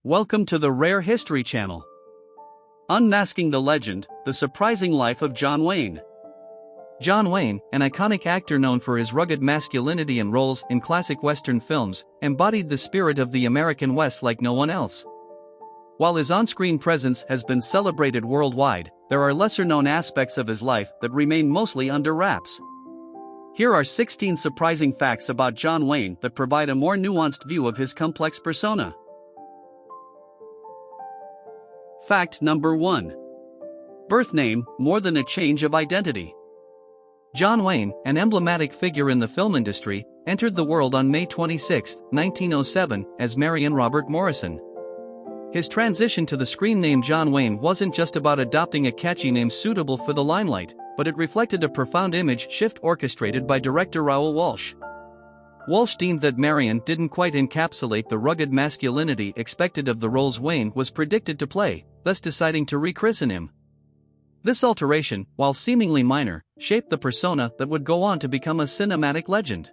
Welcome to the Rare History Channel. Unmasking the legend, the surprising life of John Wayne. John Wayne, an iconic actor known for his rugged masculinity and roles in classic Western films, embodied the spirit of the American West like no one else. While his on-screen presence has been celebrated worldwide, there are lesser-known aspects of his life that remain mostly under wraps. Here are 16 surprising facts about John Wayne that provide a more nuanced view of his complex persona. Fact number 1. Birth name, more than a change of identity. John Wayne, an emblematic figure in the film industry, entered the world on May 26, 1907, as Marion Robert Morrison. His transition to the screen name John Wayne wasn't just about adopting a catchy name suitable for the limelight, but it reflected a profound image shift orchestrated by director Raoul Walsh. Walsh deemed that Marion didn't quite encapsulate the rugged masculinity expected of the roles Wayne was predicted to play, thus deciding to rechristen him. This alteration, while seemingly minor, shaped the persona that would go on to become a cinematic legend.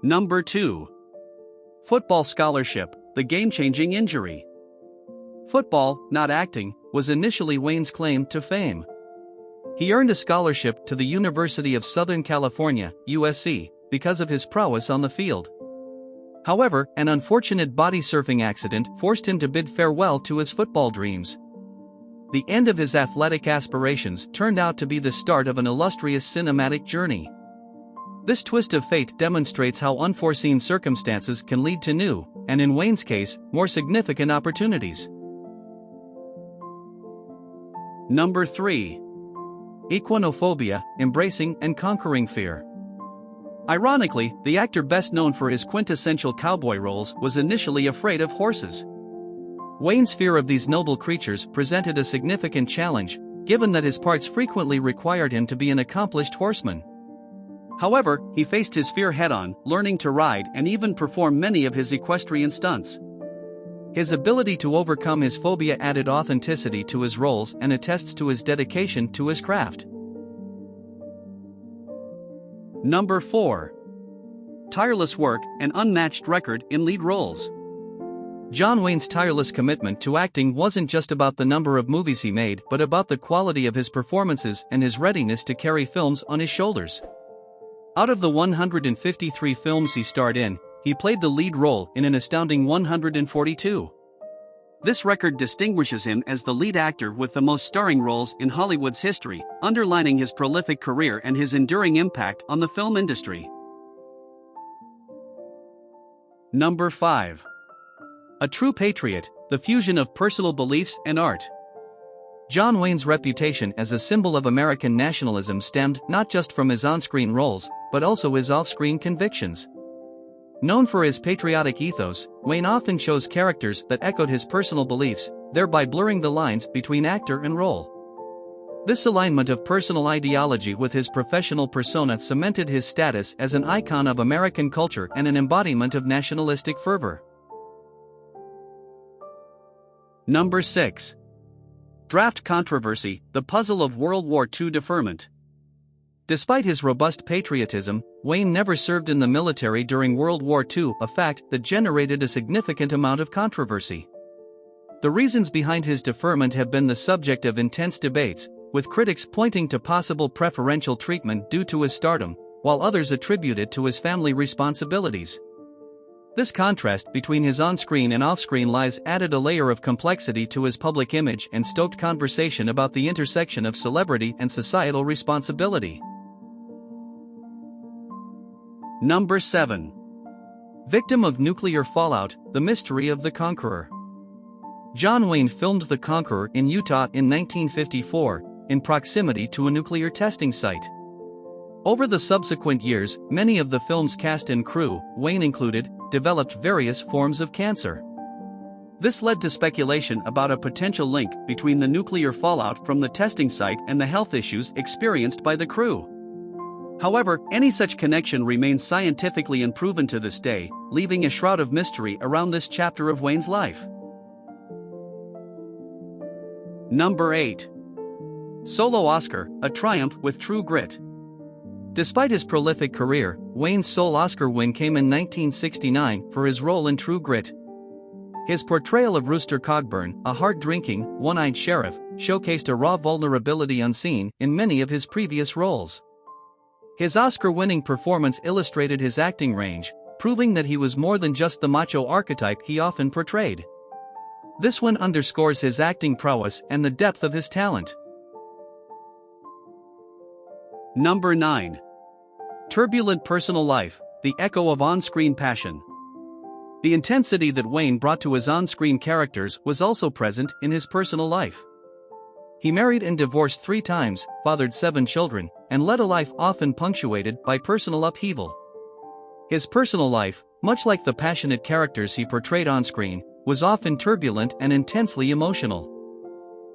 Number 2. Football scholarship, the game-changing injury. Football, not acting, was initially Wayne's claim to fame. He earned a scholarship to the University of Southern California, USC, because of his prowess on the field. However, an unfortunate body surfing accident forced him to bid farewell to his football dreams. The end of his athletic aspirations turned out to be the start of an illustrious cinematic journey. This twist of fate demonstrates how unforeseen circumstances can lead to new, and in Wayne's case, more significant opportunities. Number 3. Equinophobia, embracing and conquering fear. Ironically, the actor best known for his quintessential cowboy roles was initially afraid of horses. Wayne's fear of these noble creatures presented a significant challenge, given that his parts frequently required him to be an accomplished horseman. However, he faced his fear head-on, learning to ride and even perform many of his equestrian stunts. His ability to overcome his phobia added authenticity to his roles and attests to his dedication to his craft. Number 4. Tireless work and unmatched record in lead roles. John Wayne's tireless commitment to acting wasn't just about the number of movies he made but about the quality of his performances and his readiness to carry films on his shoulders. Out of the 153 films he starred in, he played the lead role in an astounding 142. This record distinguishes him as the lead actor with the most starring roles in Hollywood's history, underlining his prolific career and his enduring impact on the film industry. Number 5. A true patriot, the fusion of personal beliefs and art. John Wayne's reputation as a symbol of American nationalism stemmed not just from his on-screen roles, but also his off-screen convictions. Known for his patriotic ethos, Wayne often chose characters that echoed his personal beliefs, thereby blurring the lines between actor and role. This alignment of personal ideology with his professional persona cemented his status as an icon of American culture and an embodiment of nationalistic fervor. Number 6. Draft controversy, the puzzle of World War II deferment. Despite his robust patriotism, Wayne never served in the military during World War II, a fact that generated a significant amount of controversy. The reasons behind his deferment have been the subject of intense debates, with critics pointing to possible preferential treatment due to his stardom, while others attribute it to his family responsibilities. This contrast between his on-screen and off-screen lives added a layer of complexity to his public image and stoked conversation about the intersection of celebrity and societal responsibility. Number 7. Victim of nuclear fallout, the mystery of the Conqueror. John Wayne filmed The Conqueror in Utah in 1954, in proximity to a nuclear testing site. Over the subsequent years, many of the film's cast and crew, Wayne included, developed various forms of cancer. This led to speculation about a potential link between the nuclear fallout from the testing site and the health issues experienced by the crew. However, any such connection remains scientifically unproven to this day, leaving a shroud of mystery around this chapter of Wayne's life. Number 8. Solo Oscar, a triumph with true grit. Despite his prolific career, Wayne's sole Oscar win came in 1969 for his role in True Grit. His portrayal of Rooster Cogburn, a hard-drinking, one-eyed sheriff, showcased a raw vulnerability unseen in many of his previous roles. His Oscar-winning performance illustrated his acting range, proving that he was more than just the macho archetype he often portrayed. This one underscores his acting prowess and the depth of his talent. Number 9. Turbulent personal life, the echo of on-screen passion. The intensity that Wayne brought to his on-screen characters was also present in his personal life. He married and divorced 3 times, fathered 7 children, and led a life often punctuated by personal upheaval. His personal life, much like the passionate characters he portrayed on-screen, was often turbulent and intensely emotional.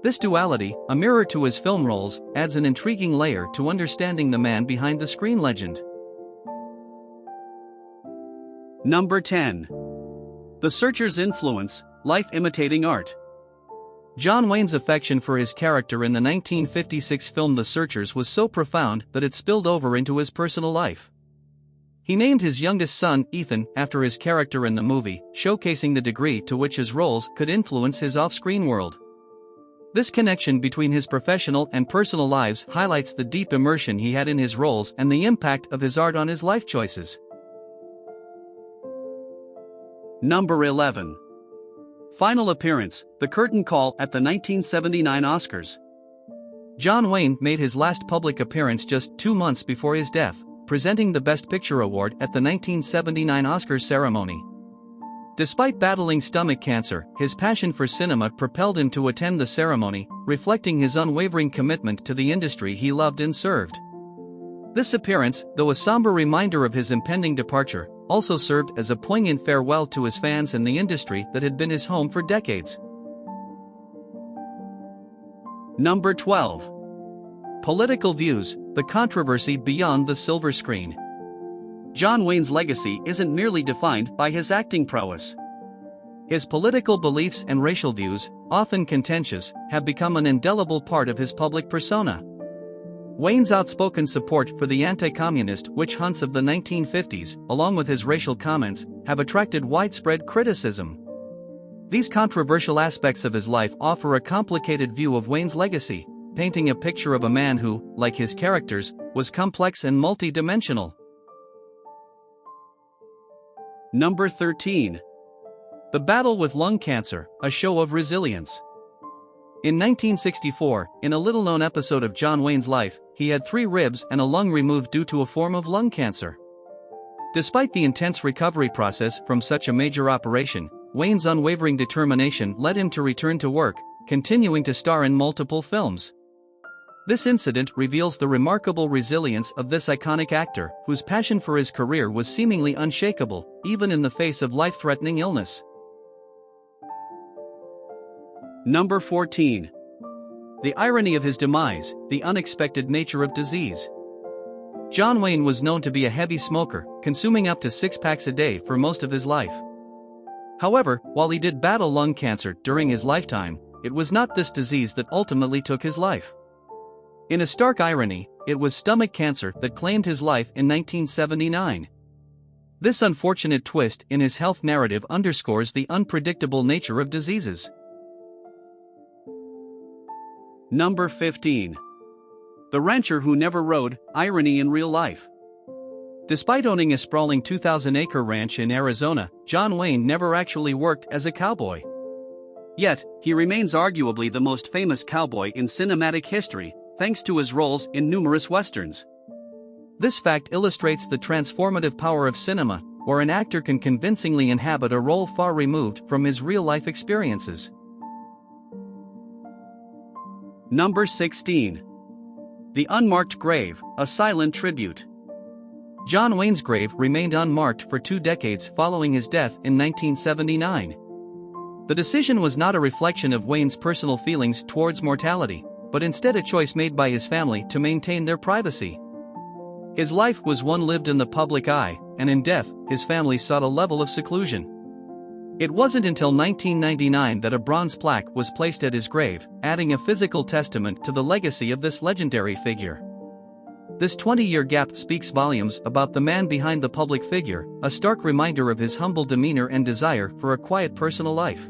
This duality, a mirror to his film roles, adds an intriguing layer to understanding the man behind the screen legend. Number 10. The Searcher's influence, life imitating art. John Wayne's affection for his character in the 1956 film The Searchers was so profound that it spilled over into his personal life. He named his youngest son, Ethan, after his character in the movie, showcasing the degree to which his roles could influence his off-screen world. This connection between his professional and personal lives highlights the deep immersion he had in his roles and the impact of his art on his life choices. Number 11. Final appearance, the curtain call at the 1979 Oscars. John Wayne made his last public appearance just 2 months before his death, presenting the Best Picture award at the 1979 Oscars ceremony. Despite battling stomach cancer, his passion for cinema propelled him to attend the ceremony, reflecting his unwavering commitment to the industry he loved and served. This appearance, though a somber reminder of his impending departure, also served as a poignant farewell to his fans and the industry that had been his home for decades. Number 12. Political views, the controversy beyond the silver screen. John Wayne's legacy isn't merely defined by his acting prowess. His political beliefs and racial views, often contentious, have become an indelible part of his public persona. Wayne's outspoken support for the anti-communist witch hunts of the 1950s, along with his racial comments, have attracted widespread criticism. These controversial aspects of his life offer a complicated view of Wayne's legacy, painting a picture of a man who, like his characters, was complex and multi-dimensional. Number 13. The Battle with Lung Cancer, a Show of Resilience. In 1964, in a little-known episode of John Wayne's life, he had 3 ribs and a lung removed due to a form of lung cancer. Despite the intense recovery process from such a major operation, Wayne's unwavering determination led him to return to work, continuing to star in multiple films. This incident reveals the remarkable resilience of this iconic actor, whose passion for his career was seemingly unshakable, even in the face of life-threatening illness. Number 14. The irony of his demise, the unexpected nature of disease. John Wayne was known to be a heavy smoker, consuming up to 6 packs a day for most of his life. However, while he did battle lung cancer during his lifetime, it was not this disease that ultimately took his life. In a stark irony, it was stomach cancer that claimed his life in 1979. This unfortunate twist in his health narrative underscores the unpredictable nature of diseases. Number 15. The Rancher Who Never Rode, Irony in Real Life. Despite owning a sprawling 2,000-acre ranch in Arizona, John Wayne never actually worked as a cowboy. Yet, he remains arguably the most famous cowboy in cinematic history, thanks to his roles in numerous westerns. This fact illustrates the transformative power of cinema, where an actor can convincingly inhabit a role far removed from his real-life experiences. Number 16. The Unmarked Grave, a Silent Tribute. John Wayne's grave remained unmarked for 2 decades following his death in 1979. The decision was not a reflection of Wayne's personal feelings towards mortality, but instead a choice made by his family to maintain their privacy. His life was one lived in the public eye, and in death, his family sought a level of seclusion. It wasn't until 1999 that a bronze plaque was placed at his grave, adding a physical testament to the legacy of this legendary figure. This 20-year gap speaks volumes about the man behind the public figure, a stark reminder of his humble demeanor and desire for a quiet personal life.